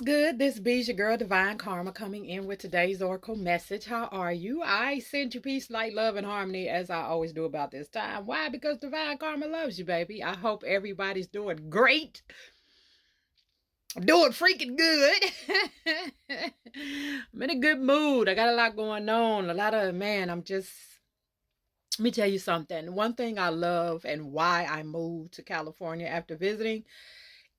What's good? This Be's your girl Divine Karma coming in with today's Oracle message. How are you? I send you peace, light, love, and harmony as I always do about this time. Why? Because Divine Karma loves you, baby. I hope everybody's doing great. I'm doing freaking good. I'm in a good mood. I got a lot going on. Let me tell you something. One thing I love and why I moved to California after visiting,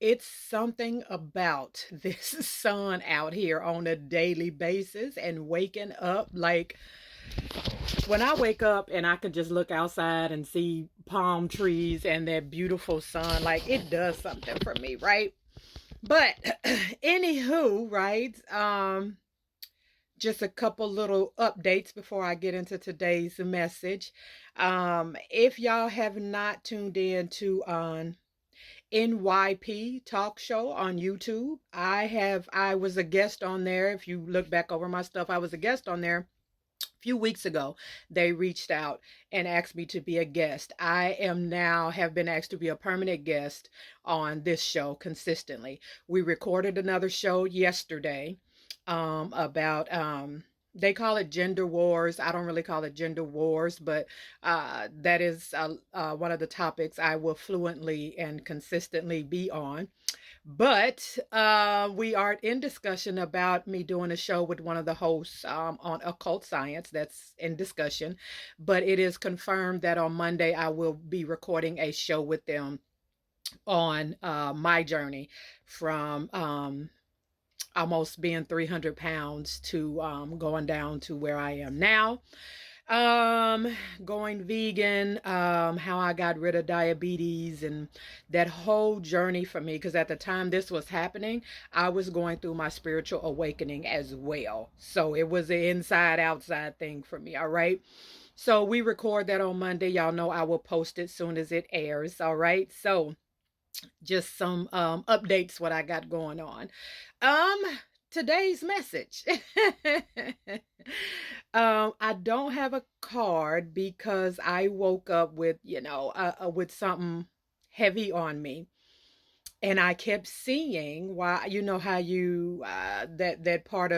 it's something about this sun out here on a daily basis and waking up. Like when I wake up and I can just look outside and see palm trees and that beautiful sun, like it does something for me, right? But anywho, right? Just a couple little updates before I get into today's message. If y'all have not tuned in to NYP talk show on YouTube. I was a guest on there. If you look back over my stuff, I was a guest on there a few weeks ago. They reached out and asked me to be a guest. I am now have been asked to be a permanent guest on this show consistently. We recorded another show yesterday about they call it gender wars. I don't really call it gender wars, but that is one of the topics I will fluently and consistently be on. But we are in discussion about me doing a show with one of the hosts on occult science. That's in discussion. But it is confirmed that on Monday I will be recording a show with them on my journey from almost being 300 pounds to going down to where I am now. Going vegan, how I got rid of diabetes and that whole journey for me. Because at the time this was happening, I was going through my spiritual awakening as well. So it was an inside outside thing for me. All right. So we record that on Monday. Y'all know I will post it soon as it airs. All right. So just some updates what I got going on. Um Today's message. I don't have a card because I woke up with, with something heavy on me. And I kept seeing why, you know how you that part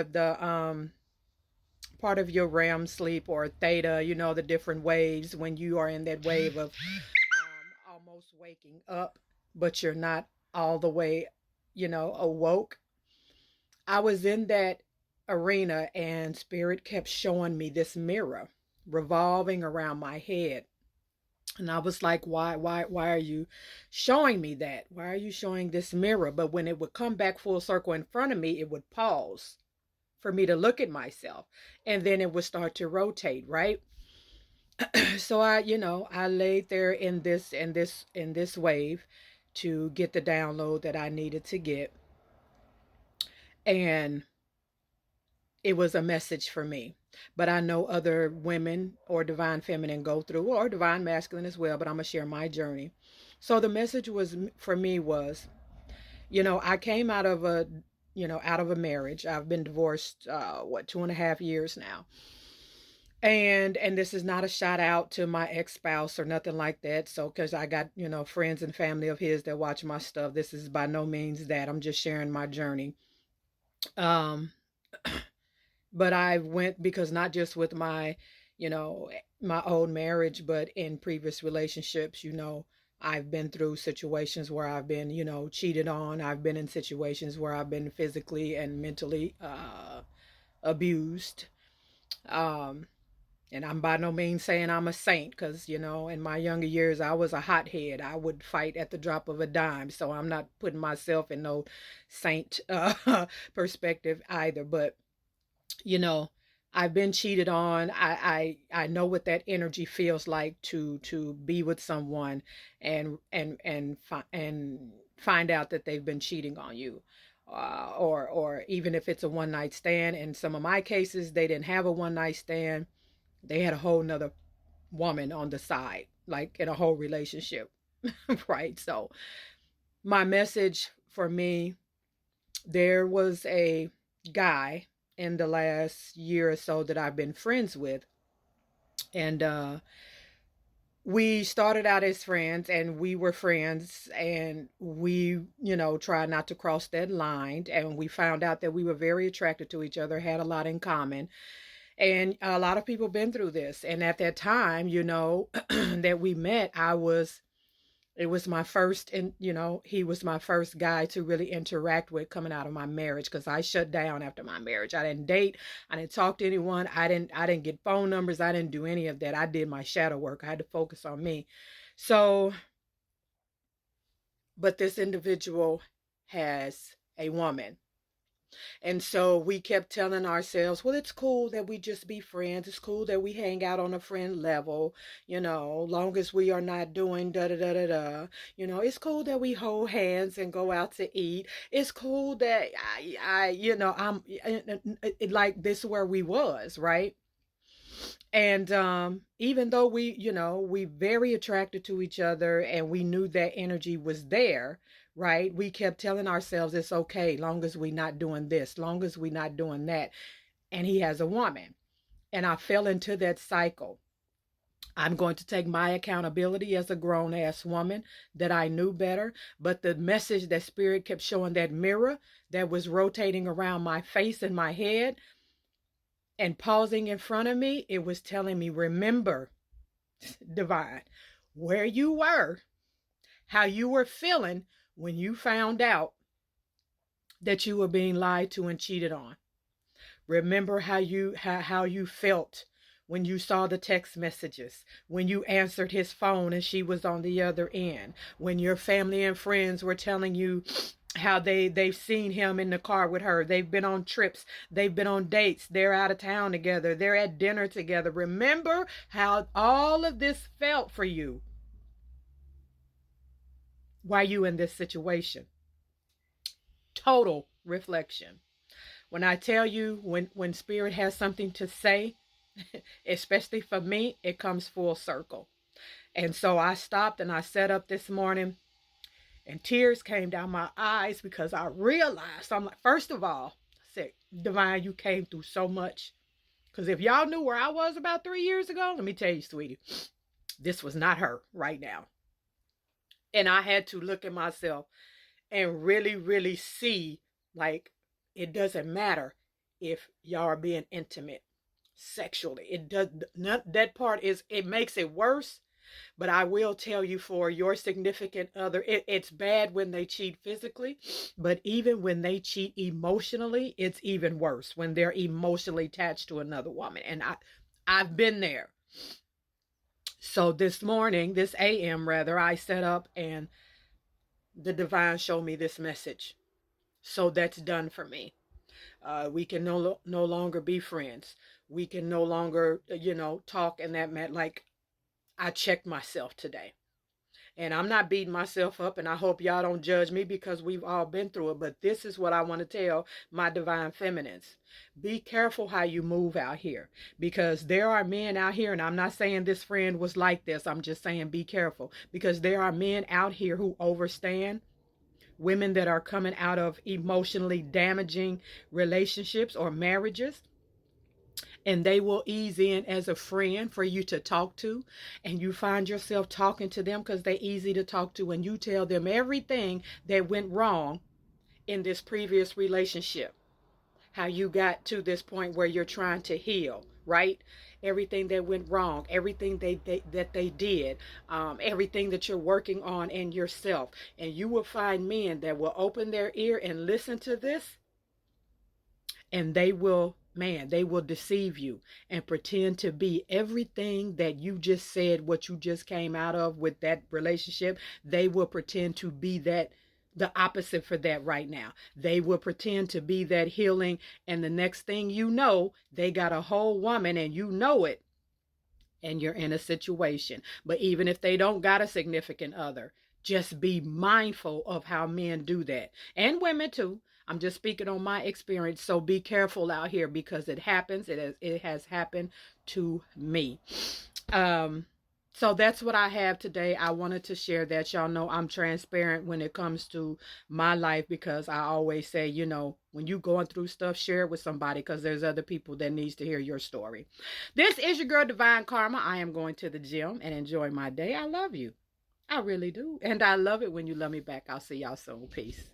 of your REM sleep or theta, the different waves when you are in that wave of almost waking up, but you're not all the way, awoke. I was in that arena and spirit kept showing me this mirror revolving around my head. And I was like, why are you showing me that? Why are you showing this mirror? But when it would come back full circle in front of me, it would pause for me to look at myself. And then it would start to rotate, right? So I laid there in this wave to get the download that I needed to get. And it was a message for me. But I know other women or divine feminine go through, or divine masculine as well, but I'm going to share my journey. So the message was for me was, I came out of a marriage. I've been divorced, 2.5 years now. And this is not a shout out to my ex-spouse or nothing like that. So, because I got, friends and family of his that watch my stuff. This is by no means that. I'm just sharing my journey. Um, but I went because not just with you know, my old marriage, but in previous relationships, I've been through situations where I've been, cheated on. I've been in situations where I've been physically and mentally abused. Um, and I'm by no means saying I'm a saint because, in my younger years, I was a hothead. I would fight at the drop of a dime. So I'm not putting myself in no saint perspective either. But you know I've been cheated on. I know what that energy feels like to be with someone and find out that they've been cheating on you, or even if it's a one night stand. In some of my cases, they didn't have a one night stand. They had a whole nother woman on the side, like in a whole relationship. Right. So my message for me, there was a guy in the last year or so that I've been friends with. And we started out as friends, and we were friends, and we, tried not to cross that line, and we found out that we were very attracted to each other, had a lot in common. And a lot of people been through this. And at that time, that we met, it was my first, and he was my first guy to really interact with coming out of my marriage, because I shut down after my marriage. I didn't date, I didn't talk to anyone, I didn't get phone numbers, I didn't do any of that. I did my shadow work. I had to focus on me. So, but this individual has a woman. And so we kept telling ourselves, well, it's cool that we just be friends. It's cool that we hang out on a friend level, long as we are not doing da da da da da. It's cool that we hold hands and go out to eat. It's cool that like this where we was, right? And even though we very attracted to each other, and we knew that energy was there, right? We kept telling ourselves it's okay, long as we not doing this, long as we not doing that. And he has a woman. And I fell into that cycle. I'm going to take my accountability as a grown ass woman, that I knew better. But the message that Spirit kept showing, that mirror that was rotating around my face and my head and pausing in front of me, it was telling me, remember, Divine, where you were, how you were feeling when you found out that you were being lied to and cheated on. Remember how you felt when you saw the text messages, when you answered his phone and she was on the other end, when your family and friends were telling you how they've seen him in the car with her, they've been on trips, they've been on dates, they're out of town together, they're at dinner together. Remember how all of this felt for you while you in this situation. Total reflection. When I tell you, when Spirit has something to say, especially for me, it comes full circle. And so I stopped and I sat up this morning, and tears came down my eyes, because I realized, I'm like, first of all, I said, Divine, you came through so much. Because if y'all knew where I was about 3 years ago, let me tell you, sweetie, this was not her right now. And I had to look at myself and really, really see, like, it doesn't matter if y'all are being intimate sexually. It does not, that part is, it makes it worse. But I will tell you, for your significant other, it's bad when they cheat physically, but even when they cheat emotionally, it's even worse when they're emotionally attached to another woman. And I've been there. So this morning, this AM rather, I set up, and the Divine showed me this message. So that's done for me. We can no longer be friends. We can no longer, talk in that manner. Like, I checked myself today. And I'm not beating myself up, and I hope y'all don't judge me, because we've all been through it. But this is what I want to tell my divine feminines. Be careful how you move out here, because there are men out here, and I'm not saying this friend was like this. I'm just saying be careful, because there are men out here who overstand women that are coming out of emotionally damaging relationships or marriages, and they will ease in as a friend for you to talk to, and you find yourself talking to them because they're easy to talk to, and you tell them everything that went wrong in this previous relationship, how you got to this point where you're trying to heal, right? Everything that went wrong, everything that they did, everything that you're working on in yourself. And you will find men that will open their ear and listen to this, and they will, man, they will deceive you and pretend to be everything that you just said, what you just came out of with that relationship. They will pretend to be that, the opposite for that right now. They will pretend to be that healing, and the next thing you know, they got a whole woman, and you know it, and you're in a situation. But even if they don't got a significant other, just be mindful of how men do that, and women too. I'm just speaking on my experience. So be careful out here, because it happens. It has happened to me. Um, So that's what I have today. I wanted to share that. Y'all know I'm transparent when it comes to my life, because I always say, when you going through stuff, share it with somebody, because there's other people that needs to hear your story. This is your girl Divine Karma. I am going to the gym and enjoy my day. I love you. I really do. And I love it when you love me back. I'll see y'all soon. Peace.